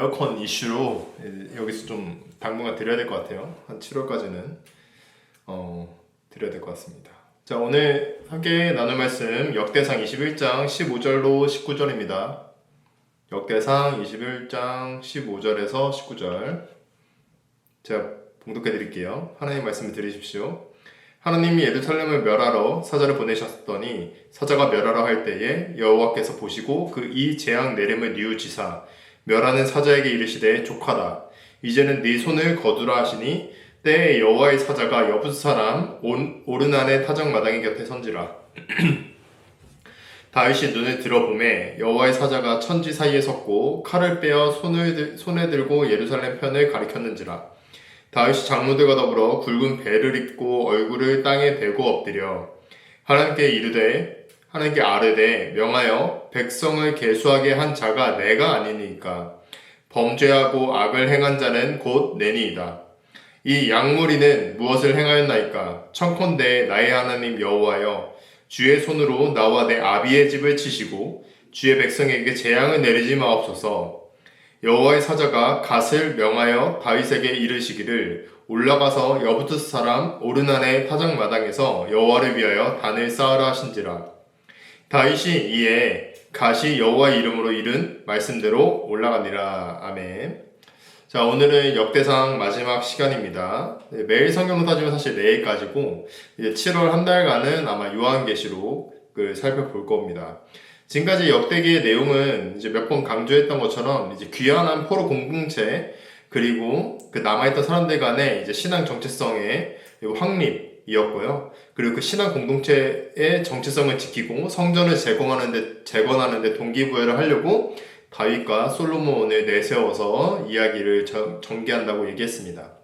에어컨 이슈로 여기서 좀 당분간 드려야 될 것 같아요. 한 7월까지는 드려야 될 것 같습니다. 자, 오늘 함께 나눌 말씀 역대상 21장 15절로 19절입니다. 역대상 21장 15절에서 19절 제가 봉독해 드릴게요. 하나님 말씀을 들으십시오. 하나님이 예루살렘을 멸하러 사자를 보내셨더니 사자가 멸하러 할 때에 여호와께서 보시고 그 이 재앙 내림을 뉘우치사 멸하는 사자에게 이르시되 족하다. 이제는 네 손을 거두라 하시니 때에 여호와의 사자가 여부스 사람 오르난의 타작마당의 곁에 선지라. 다윗이 눈을 들어보매 여호와의 사자가 천지 사이에 섰고 칼을 빼어 손에 들고 예루살렘 편을 가리켰는지라. 다윗이 장로들과 더불어 굵은 배를 입고 얼굴을 땅에 대고 엎드려 하나님께 아뢰되 명하여 백성을 계수하게 한 자가 내가 아니니까 범죄하고 악을 행한 자는 곧 내니이다. 이 양무리는 무엇을 행하였나이까? 청컨대 나의 하나님 여호와여 주의 손으로 나와 내 아비의 집을 치시고 주의 백성에게 재앙을 내리지 마옵소서. 여호와의 사자가 갓을 명하여 다윗에게 이르시기를 올라가서 여부스 사람 오르난의 타작마당에서 여호와를 위하여 단을 쌓으라 하신지라. 다윗이 이에 갓이 여호와의 이름으로 이른 말씀대로 올라가니라. 아멘. 자, 오늘은 역대상 마지막 시간입니다. 매일 성경으로 따지면 사실 내일까지고 이제 7월 한 달간은 아마 요한계시록을 살펴볼 겁니다. 지금까지 역대기의 내용은 이제 몇 번 강조했던 것처럼 이제 귀환한 포로 공동체 그리고 그 남아있던 사람들 간의 이제 신앙 정체성의 확립이었고요. 그리고 그 신앙 공동체의 정체성을 지키고 성전을 재건하는데 동기부여를 하려고 다윗과 솔로몬을 내세워서 이야기를 전개한다고 얘기했습니다.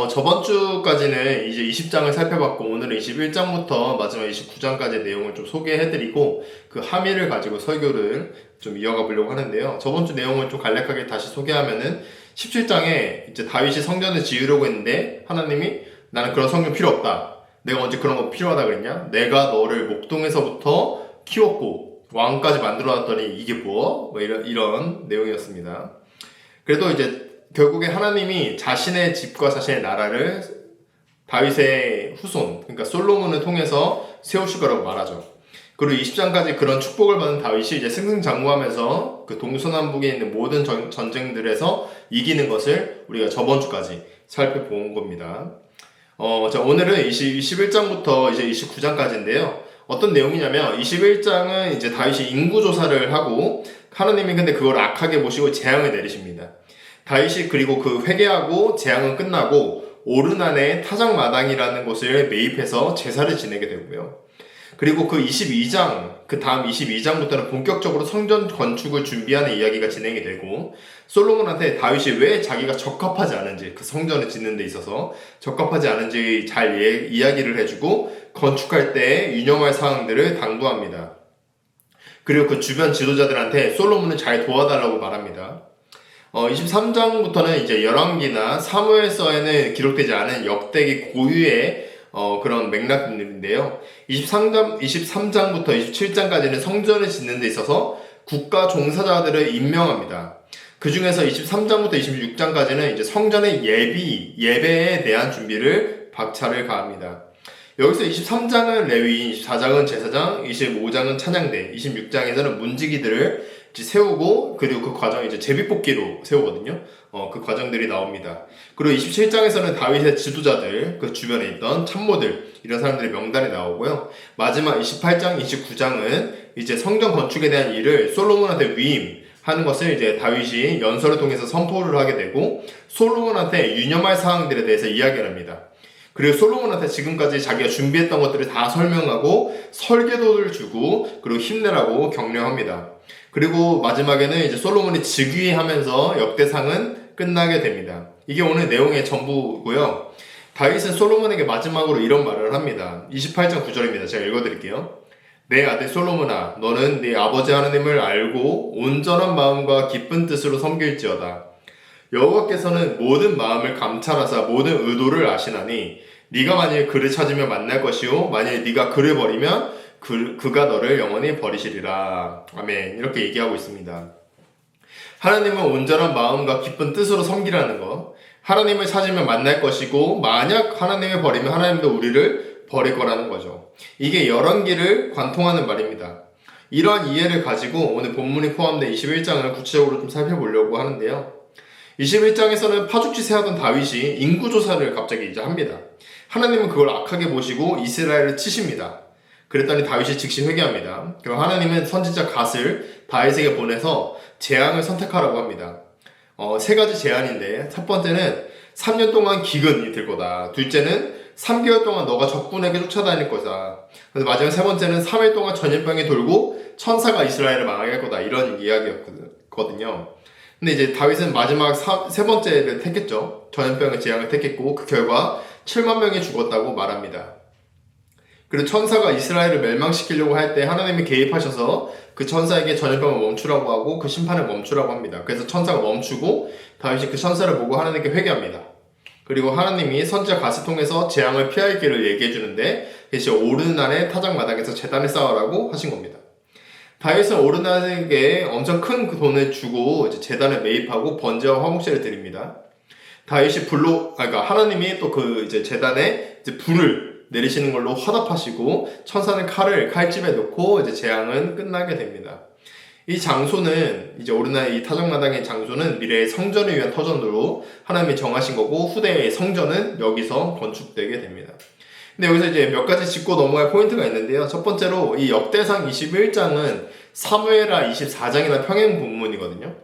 저번 주까지는 이제 20장을 살펴봤고 오늘은 21장부터 마지막 29장까지 내용을 좀 소개해드리고 그 함의를 가지고 설교를 좀 이어가 보려고 하는데요. 저번 주 내용을 좀 간략하게 다시 소개하면은 17장에 이제 다윗이 성전을 지으려고 했는데 하나님이 나는 그런 성전 필요 없다. 내가 언제 그런 거 필요하다 그랬냐? 내가 너를 목동에서부터 키웠고 왕까지 만들어놨더니 이게 뭐 이런 내용이었습니다. 그래도 이제 결국에 하나님이 자신의 집과 자신의 나라를 다윗의 후손, 그러니까 솔로몬을 통해서 세우실 거라고 말하죠. 그리고 20장까지 그런 축복을 받은 다윗이 이제 승승장구하면서 그 동서남북에 있는 모든 전쟁들에서 이기는 것을 우리가 저번 주까지 살펴본 겁니다. 자, 오늘은 21장부터 이제 29장까지인데요. 어떤 내용이냐면 21장은 이제 다윗이 인구조사를 하고 하나님이 근데 그걸 악하게 보시고 재앙을 내리십니다. 다윗이 그리고 그 회개하고 재앙은 끝나고 오르난의 타작마당이라는 곳을 매입해서 제사를 지내게 되고요. 그리고 그 22장, 그 다음 22장부터는 본격적으로 성전 건축을 준비하는 이야기가 진행이 되고 솔로몬한테 다윗이 왜 자기가 적합하지 않은지 그 성전을 짓는 데 있어서 적합하지 않은지 잘 이야기를 해주고 건축할 때 유념할 사항들을 당부합니다. 그리고 그 주변 지도자들한테 솔로몬을 잘 도와달라고 말합니다. 23장부터는 이제 열왕기나 사무엘서에는 기록되지 않은 역대기 고유의 그런 맥락들인데요. 23장부터 27장까지는 성전을 짓는 데 있어서 국가 종사자들을 임명합니다. 그 중에서 23장부터 26장까지는 이제 성전의 예배에 대한 준비를 박차를 가합니다. 여기서 23장은 레위인, 24장은 제사장, 25장은 찬양대, 26장에서는 문지기들을 세우고 그리고 그 과정 이제 제비뽑기로 세우거든요. 그 과정들이 나옵니다. 그리고 27장에서는 다윗의 지도자들, 그 주변에 있던 참모들 이런 사람들의 명단이 나오고요. 마지막 28장, 29장은 이제 성전 건축에 대한 일을 솔로몬한테 위임하는 것을 이제 다윗이 연설을 통해서 선포를 하게 되고 솔로몬한테 유념할 사항들에 대해서 이야기를 합니다. 그리고 솔로몬한테 지금까지 자기가 준비했던 것들을 다 설명하고 설계도를 주고 그리고 힘내라고 격려합니다. 그리고 마지막에는 이제 솔로몬이 즉위하면서 역대상은 끝나게 됩니다. 이게 오늘 내용의 전부고요. 다윗은 솔로몬에게 마지막으로 이런 말을 합니다. 28장 9절입니다. 제가 읽어드릴게요. 내 아들 솔로몬아, 너는 네 아버지 하나님을 알고 온전한 마음과 기쁜 뜻으로 섬길지어다. 여호와께서는 모든 마음을 감찰하사 모든 의도를 아시나니 네가 만일 그를 찾으면 만날 것이요 만일 네가 그를 버리면 그가 너를 영원히 버리시리라. 아멘. 이렇게 얘기하고 있습니다. 하나님은 온전한 마음과 기쁜 뜻으로 섬기라는 것. 하나님을 찾으면 만날 것이고 만약 하나님을 버리면 하나님도 우리를 버릴 거라는 거죠. 이게 열왕기를 관통하는 말입니다. 이러한 이해를 가지고 오늘 본문이 포함된 21장을 구체적으로 좀 살펴보려고 하는데요. 21장에서는 파죽지세 하던 다윗이 인구조사를 갑자기 이제 합니다. 하나님은 그걸 악하게 보시고 이스라엘을 치십니다. 그랬더니 다윗이 즉시 회개합니다. 그럼 하나님은 선지자 갓을 다윗에게 보내서 재앙을 선택하라고 합니다. 세 가지 제안인데 첫 번째는 3년 동안 기근이 들 거다. 둘째는 3개월 동안 너가 적군에게 쫓아다닐 거다. 그래서 마지막 세 번째는 3일 동안 전염병이 돌고 천사가 이스라엘을 망하게 할 거다. 이런 이야기였거든요. 근데 이제 다윗은 마지막 세 번째를 택했죠. 전염병의 재앙을 택했고 그 결과 7만 명이 죽었다고 말합니다. 그리고 천사가 이스라엘을 멸망시키려고 할 때 하나님이 개입하셔서 그 천사에게 전염병을 멈추라고 하고 그 심판을 멈추라고 합니다. 그래서 천사가 멈추고 다윗이 그 천사를 보고 하나님께 회개합니다. 그리고 하나님이 선지자 갓을 통해서 재앙을 피할 길을 얘기해 주는데 그것이 오르난의 타작마당에서 제단을 쌓으라고 하신 겁니다. 다윗은 오르난에게 엄청 큰 그 돈을 주고 이제 제단을 매입하고 번제와 화목제를 드립니다. 다윗이 그러니까 하나님이 또 그 이제 제단에 이제 불을 내리시는 걸로 화답하시고 천사는 칼을 칼집에 놓고 이제 재앙은 끝나게 됩니다. 이 장소는 이제 오르나의 이 타작마당의 장소는 미래의 성전을 위한 터전으로 하나님이 정하신 거고 후대의 성전은 여기서 건축되게 됩니다. 근데 여기서 이제 몇 가지 짚고 넘어갈 포인트가 있는데요. 첫 번째로 이 역대상 21장은 사무엘하 24장이나 평행 본문이거든요.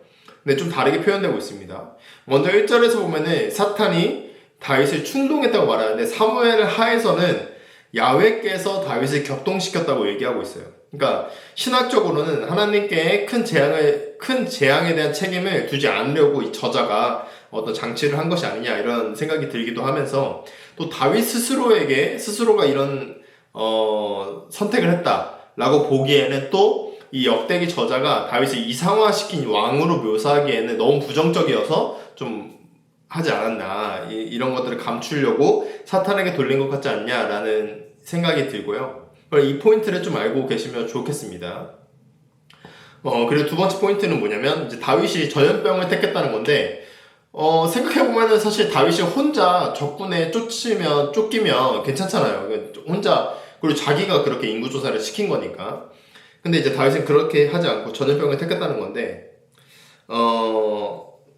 근데 좀 다르게 표현되고 있습니다. 먼저 1절에서 보면은 사탄이 다윗을 충동했다고 말하는데 사무엘 하에서는 야훼께서 다윗을 격동시켰다고 얘기하고 있어요. 그러니까 신학적으로는 하나님께 큰 재앙에 대한 책임을 두지 않으려고 이 저자가 어떤 장치를 한 것이 아니냐 이런 생각이 들기도 하면서 또 다윗 스스로가 이런 선택을 했다라고 보기에는 또 이 역대기 저자가 다윗을 이상화시킨 왕으로 묘사하기에는 너무 부정적이어서 좀 하지 않았나 이런 것들을 감추려고 사탄에게 돌린 것 같지 않냐라는 생각이 들고요. 이 포인트를 좀 알고 계시면 좋겠습니다. 그리고 두 번째 포인트는 뭐냐면 이제 다윗이 전염병을 택했다는 건데 생각해보면은 사실 다윗이 혼자 적군에 쫓기면 괜찮잖아요. 혼자 그리고 자기가 그렇게 인구조사를 시킨 거니까. 근데 이제 다윗은 그렇게 하지 않고 전염병을 택했다는 건데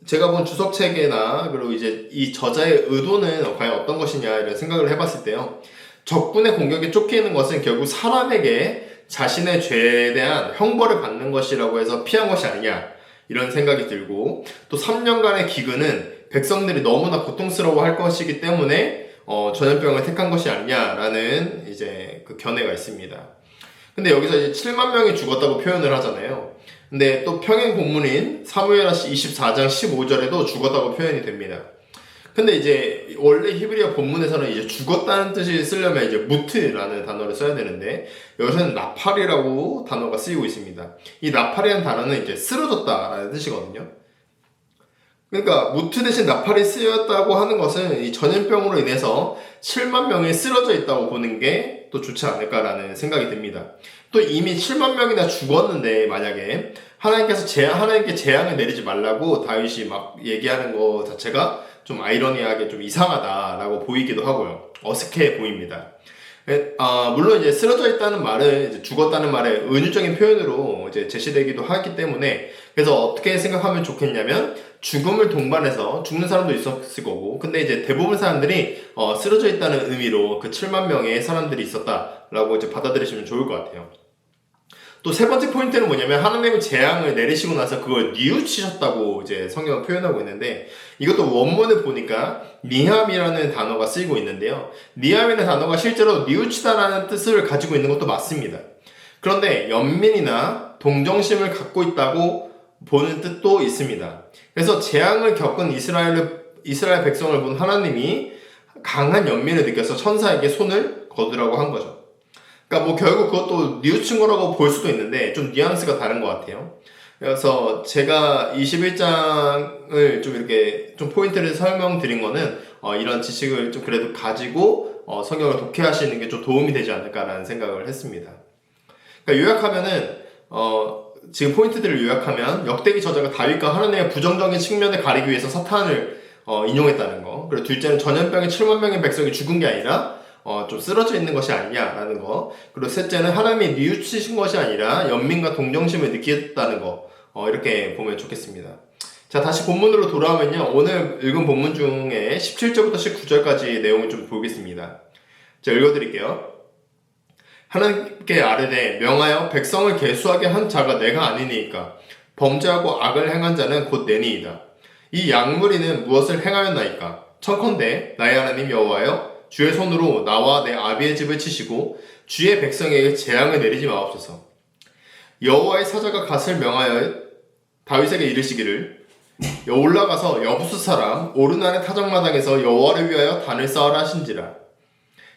제가 본 주석책이나 그리고 이제 이 저자의 의도는 과연 어떤 것이냐 이런 생각을 해봤을 때요. 적군의 공격에 쫓기는 것은 결국 사람에게 자신의 죄에 대한 형벌을 받는 것이라고 해서 피한 것이 아니냐 이런 생각이 들고 또 3년간의 기근은 백성들이 너무나 고통스러워 할 것이기 때문에 전염병을 택한 것이 아니냐라는 이제 그 견해가 있습니다. 근데 여기서 이제 7만 명이 죽었다고 표현을 하잖아요. 근데 또 평행 본문인 사무엘하 24장 15절에도 죽었다고 표현이 됩니다. 근데 이제 원래 히브리어 본문에서는 이제 죽었다는 뜻이 쓰려면 이제 무트라는 단어를 써야 되는데 여기서는 나팔이라고 단어가 쓰이고 있습니다. 이 나팔이라는 단어는 이제 쓰러졌다라는 뜻이거든요. 그러니까 무트 대신 나팔이 쓰였다고 하는 것은 이 전염병으로 인해서 7만 명이 쓰러져 있다고 보는 게 또 좋지 않을까라는 생각이 듭니다. 또 이미 7만 명이나 죽었는데 만약에 하나님께 재앙을 내리지 말라고 다윗이 막 얘기하는 거 자체가 좀 아이러니하게 좀 이상하다라고 보이기도 하고요. 어색해 보입니다. 물론 이제 쓰러져 있다는 말은 이제 죽었다는 말의 은유적인 표현으로 이제 제시되기도 하기 때문에 그래서 어떻게 생각하면 좋겠냐면 죽음을 동반해서 죽는 사람도 있었을 거고 근데 이제 대부분 사람들이 쓰러져 있다는 의미로 그 7만 명의 사람들이 있었다라고 이제 받아들이시면 좋을 것 같아요. 또 세 번째 포인트는 뭐냐면 하나님의 재앙을 내리시고 나서 그걸 뉘우치셨다고 이제 성경은 표현하고 있는데 이것도 원문을 보니까 니함이라는 단어가 쓰이고 있는데요. 니함이라는 단어가 실제로 뉘우치다라는 뜻을 가지고 있는 것도 맞습니다. 그런데 연민이나 동정심을 갖고 있다고 보는 뜻도 있습니다. 그래서 재앙을 겪은 이스라엘 백성을 본 하나님이 강한 연민을 느껴서 천사에게 손을 거두라고 한 거죠. 그러니까 뭐 결국 그것도 뉘우친 거라고 볼 수도 있는데 좀 뉘앙스가 다른 것 같아요. 그래서 제가 21장을 좀 이렇게 좀 포인트를 설명드린 거는 이런 지식을 좀 그래도 가지고 성경을 독해하시는 게 좀 도움이 되지 않을까라는 생각을 했습니다. 그러니까 요약하면은 지금 포인트들을 요약하면 역대기 저자가 다윗과 하나님의 부정적인 측면을 가리기 위해서 사탄을 인용했다는 거. 그리고 둘째는 전염병에 7만 명의 백성이 죽은 게 아니라 좀 쓰러져 있는 것이 아니냐라는 거. 그리고 셋째는 하나님이 뉘우치신 것이 아니라 연민과 동정심을 느꼈다는 거. 이렇게 보면 좋겠습니다. 자, 다시 본문으로 돌아오면요. 오늘 읽은 본문 중에 17절부터 19절까지 내용을 좀 보겠습니다. 자, 읽어드릴게요. 하나님께 아뢰되 명하여 백성을 계수하게 한 자가 내가 아니니까 범죄하고 악을 행한 자는 곧 내니이다. 이 양무리는 무엇을 행하였나이까? 청컨대 나의 하나님 여호와여 주의 손으로 나와 내 아비의 집을 치시고 주의 백성에게 재앙을 내리지 마옵소서. 여호와의 사자가 갓을 명하여 다윗에게 이르시기를 올라가서 여부스 사람 오르난의 타작마당에서 여호와를 위하여 단을 쌓으라 하신지라.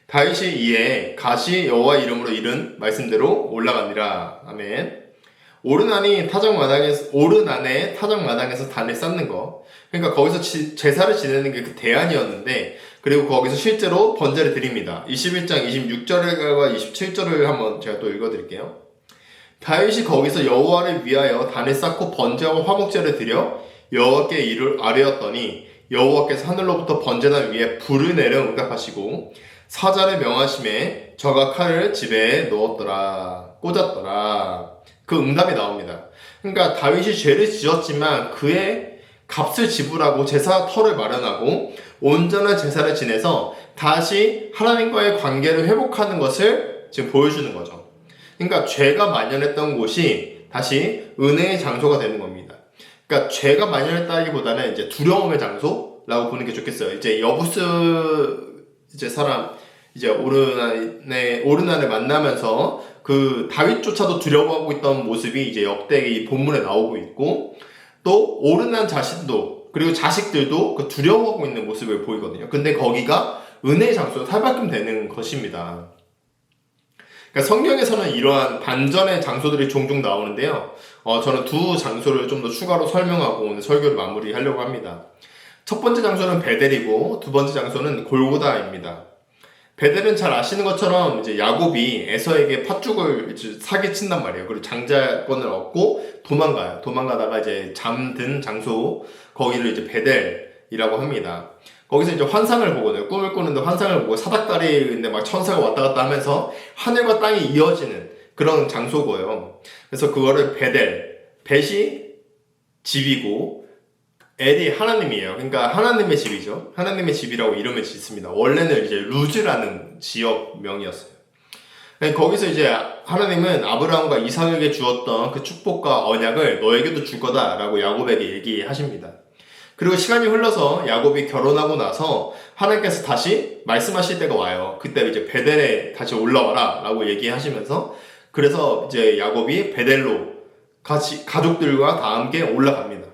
다윗이 이에 갓이 여호와 이름으로 이른 말씀대로 올라가니라. 아멘. 오르난의 타작마당에서 단을 쌓는 거. 그러니까 거기서 제사를 지내는 게 그 대안이었는데, 그리고 거기서 실제로 번제를 드립니다. 21장 26절과 27절을 한번 제가 또 읽어드릴게요. 다윗이 거기서 여호와를 위하여 단을 쌓고 번제와 화목제를 드려 여호와께 이를 아뢰었더니 여호와께서 하늘로부터 번제단 위에 불을 내려 응답하시고 사자를 명하심에 저가 칼을 집에 넣었더라. 꽂았더라. 그 응답이 나옵니다. 그러니까 다윗이 죄를 지었지만 그의 값을 지불하고 제사 터를 마련하고 온전한 제사를 지내서 다시 하나님과의 관계를 회복하는 것을 지금 보여주는 거죠. 그러니까 죄가 만연했던 곳이 다시 은혜의 장소가 되는 겁니다. 그러니까 죄가 만연했다기보다는 이제 두려움의 장소라고 보는 게 좋겠어요. 이제 여부스 사람 오르난을 만나면서 그 다윗조차도 두려워하고 있던 모습이 이제 역대기 본문에 나오고 있고, 또 오르난 자신도 그리고 자식들도 그 두려워하고 있는 모습을 보이거든요. 근데 거기가 은혜의 장소로 탈바꿈 되는 것입니다. 그러니까 성경에서는 이러한 반전의 장소들이 종종 나오는데요. 저는 두 장소를 좀 더 추가로 설명하고 오늘 설교를 마무리하려고 합니다. 첫 번째 장소는 베델이고 두 번째 장소는 골고다입니다. 베델은 잘 아시는 것처럼 이제 야곱이 에서에게 팥죽을 사기친단 말이에요. 그리고 장자권을 얻고 도망가요. 도망가다가 이제 잠든 장소, 거기를 이제 베델이라고 합니다. 거기서 이제 환상을 보거든요. 꿈을 꾸는데 환상을 보고 사닥다리인데 막 천사가 왔다 갔다 하면서 하늘과 땅이 이어지는 그런 장소고요. 그래서 그거를 베델, 벳이 집이고 엘이 하나님이에요. 그러니까 하나님의 집이죠. 하나님의 집이라고 이름을 짓습니다. 원래는 이제 루즈라는 지역명이었어요. 거기서 이제 하나님은 아브라함과 이삭에게 주었던 그 축복과 언약을 너에게도 줄 거다라고 야곱에게 얘기하십니다. 그리고 시간이 흘러서 야곱이 결혼하고 나서 하나님께서 다시 말씀하실 때가 와요. 그때 이제 베델에 다시 올라와라 라고 얘기하시면서, 그래서 이제 야곱이 베델로 같이 가족들과 다 함께 올라갑니다.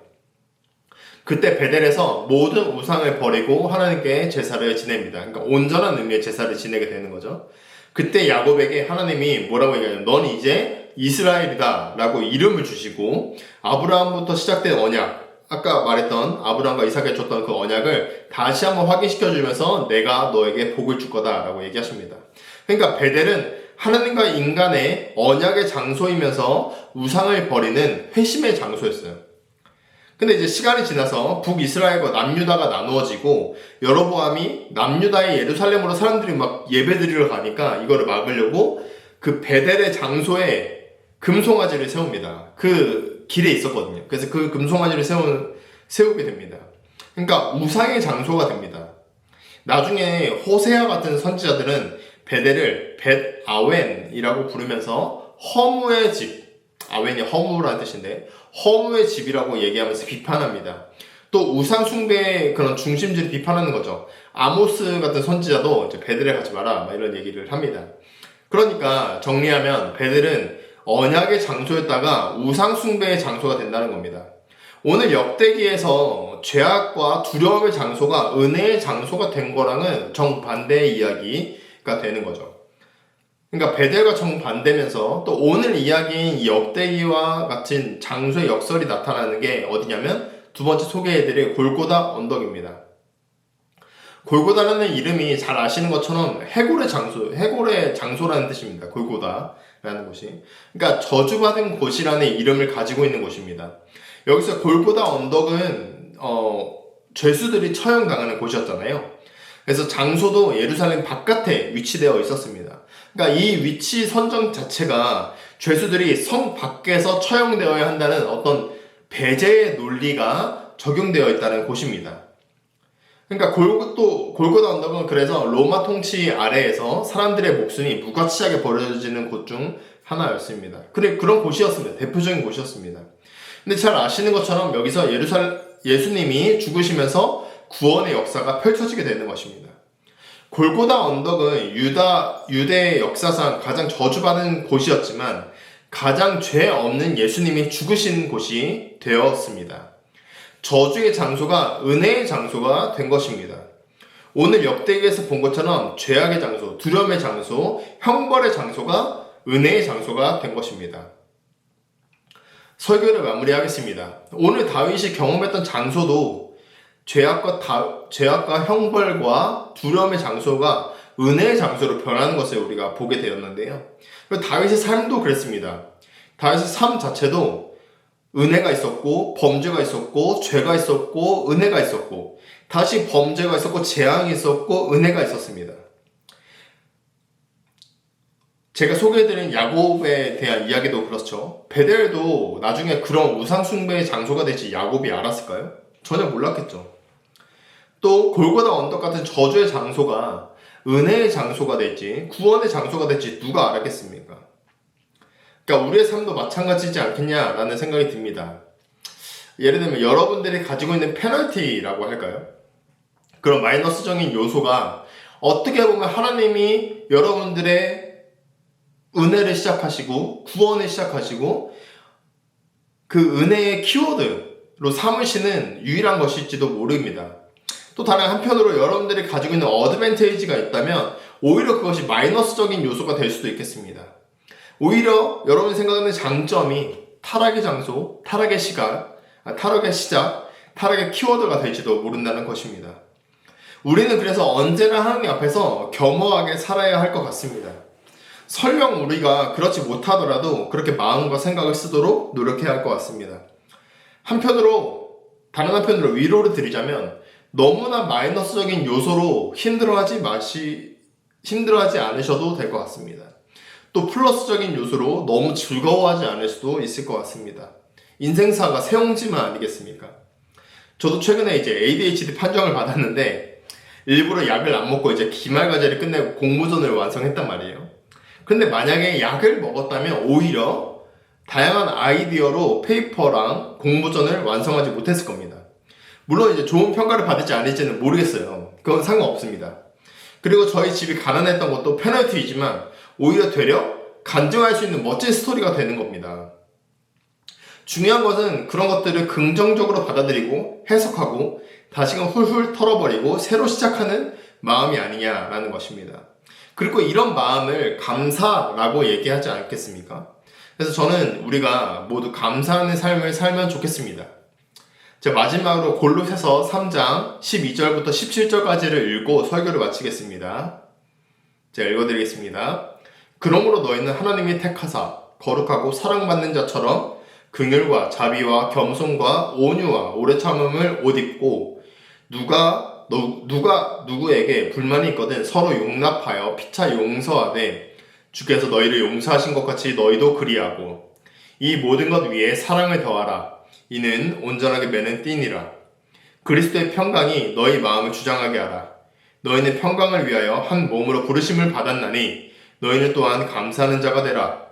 그때 베델에서 모든 우상을 버리고 하나님께 제사를 지냅니다. 그러니까 온전한 의미의 제사를 지내게 되는 거죠. 그때 야곱에게 하나님이 뭐라고 얘기하냐면 넌 이제 이스라엘이다 라고 이름을 주시고, 아브라함부터 시작된 언약, 아까 말했던 아브라함과 이삭에게 줬던 그 언약을 다시 한번 확인시켜주면서 내가 너에게 복을 줄 거다 라고 얘기하십니다. 그러니까 베델은 하나님과 인간의 언약의 장소이면서 우상을 버리는 회심의 장소였어요. 근데 이제 시간이 지나서 북이스라엘과 남유다가 나누어지고 여로보암이 남유다의 예루살렘으로 사람들이 막 예배드리러 가니까 이거를 막으려고 그 베델의 장소에 금송아지를 세웁니다. 그 길에 있었거든요. 그래서 그 금송아지를 세우게 됩니다. 그러니까 우상의 장소가 됩니다. 나중에 호세아 같은 선지자들은 베델을 벳아웬이라고 부르면서 허무의 집, 아웬이 허무라는 뜻인데 허무의 집이라고 얘기하면서 비판합니다. 또 우상 숭배의 그런 중심지를 비판하는 거죠. 아모스 같은 선지자도 이제 베델에 가지 마라 막 이런 얘기를 합니다. 그러니까 정리하면 베델은 언약의 장소였다가 우상 숭배의 장소가 된다는 겁니다. 오늘 역대기에서 죄악과 두려움의 장소가 은혜의 장소가 된 거랑은 정반대의 이야기가 되는 거죠. 그러니까 베델과 정반대면서 또 오늘 이야기인 이 역대기와 같은 장소의 역설이 나타나는 게 어디냐면 두 번째 소개해드릴 골고다 언덕입니다. 골고다라는 이름이 잘 아시는 것처럼 해골의 장소라는 뜻입니다. 골고다. 라는 곳이. 그러니까 저주받은 곳이라는 이름을 가지고 있는 곳입니다. 여기서 골고다 언덕은 죄수들이 처형당하는 곳이었잖아요. 그래서 장소도 예루살렘 바깥에 위치되어 있었습니다. 그러니까 이 위치 선정 자체가 죄수들이 성 밖에서 처형되어야 한다는 어떤 배제의 논리가 적용되어 있다는 곳입니다. 그러니까 골고다 언덕은 그래서 로마 통치 아래에서 사람들의 목숨이 무가치하게 버려지는 곳 중 하나였습니다. 그런 곳이었습니다. 대표적인 곳이었습니다. 근데 잘 아시는 것처럼 여기서 예수님이 죽으시면서 구원의 역사가 펼쳐지게 되는 것입니다. 골고다 언덕은 유대 역사상 가장 저주받은 곳이었지만 가장 죄 없는 예수님이 죽으신 곳이 되었습니다. 저주의 장소가 은혜의 장소가 된 것입니다. 오늘 역대기에서 본 것처럼 죄악의 장소, 두려움의 장소, 형벌의 장소가 은혜의 장소가 된 것입니다. 설교를 마무리하겠습니다. 오늘 다윗이 경험했던 장소도 죄악과 형벌과 두려움의 장소가 은혜의 장소로 변하는 것을 우리가 보게 되었는데요. 다윗의 삶도 그랬습니다. 다윗의 삶 자체도 은혜가 있었고 범죄가 있었고 죄가 있었고 은혜가 있었고 다시 범죄가 있었고 재앙이 있었고 은혜가 있었습니다. 제가 소개해드린 야곱에 대한 이야기도 그렇죠. 베델도 나중에 그런 우상숭배의 장소가 될지 야곱이 알았을까요? 전혀 몰랐겠죠. 또 골고다 언덕 같은 저주의 장소가 은혜의 장소가 될지 구원의 장소가 될지 누가 알았겠습니까? 그러니까 우리의 삶도 마찬가지지 않겠냐라는 생각이 듭니다. 예를 들면 여러분들이 가지고 있는 페널티라고 할까요? 그런 마이너스적인 요소가 어떻게 보면 하나님이 여러분들의 은혜를 시작하시고 구원을 시작하시고 그 은혜의 키워드로 삼으시는 유일한 것일지도 모릅니다. 또 다른 한편으로 여러분들이 가지고 있는 어드밴티지가 있다면 오히려 그것이 마이너스적인 요소가 될 수도 있겠습니다. 오히려 여러분이 생각하는 장점이 타락의 장소, 타락의 시작, 타락의 키워드가 될지도 모른다는 것입니다. 우리는 그래서 언제나 하나님 앞에서 겸허하게 살아야 할 것 같습니다. 설령 우리가 그렇지 못하더라도 그렇게 마음과 생각을 쓰도록 노력해야 할 것 같습니다. 다른 한편으로 위로를 드리자면 너무나 마이너스적인 요소로 힘들어하지 않으셔도 될 것 같습니다. 또 플러스적인 요소로 너무 즐거워하지 않을 수도 있을 것 같습니다. 인생사가 세옹지만 아니겠습니까? 저도 최근에 ADHD 판정을 받았는데 일부러 약을 안 먹고 기말 과제를 끝내고 공모전을 완성했단 말이에요. 근데 만약에 약을 먹었다면 오히려 다양한 아이디어로 페이퍼랑 공모전을 완성하지 못했을 겁니다. 물론 좋은 평가를 받을지 아닐지는 모르겠어요. 그건 상관없습니다. 그리고 저희 집이 가난했던 것도 페널티이지만 오히려 되려 간증할 수 있는 멋진 스토리가 되는 겁니다. 중요한 것은 그런 것들을 긍정적으로 받아들이고 해석하고 다시금 훌훌 털어버리고 새로 시작하는 마음이 아니냐라는 것입니다. 그리고 이런 마음을 감사라고 얘기하지 않겠습니까? 그래서 저는 우리가 모두 감사하는 삶을 살면 좋겠습니다. 자, 마지막으로 골로새서 3장 12절부터 17절까지를 읽고 설교를 마치겠습니다. 제가 읽어드리겠습니다. 그러므로 너희는 하나님이 택하사 거룩하고 사랑받는 자처럼 긍휼과 자비와 겸손과 온유와 오래 참음을 옷 입고 누가 누구에게 불만이 있거든 서로 용납하여 피차 용서하되 주께서 너희를 용서하신 것 같이 너희도 그리하고 이 모든 것 위에 사랑을 더하라. 이는 온전하게 매는 띠니라. 그리스도의 평강이 너희 마음을 주장하게 하라. 너희는 평강을 위하여 한 몸으로 부르심을 받았나니 너희는 또한 감사하는 자가 되라.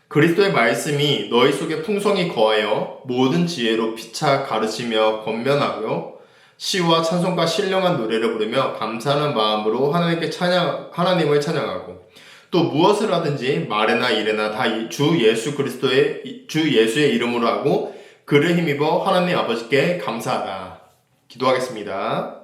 그리스도의 말씀이 너희 속에 풍성히 거하여 모든 지혜로 피차 가르치며 권면하며 시와 찬송과 신령한 노래를 부르며 감사하는 마음으로 하나님을 찬양하고 또 무엇을 하든지 말에나 일에나 다 주 예수의 이름으로 하고 그를 힘입어 하나님 아버지께 감사하라. 기도하겠습니다.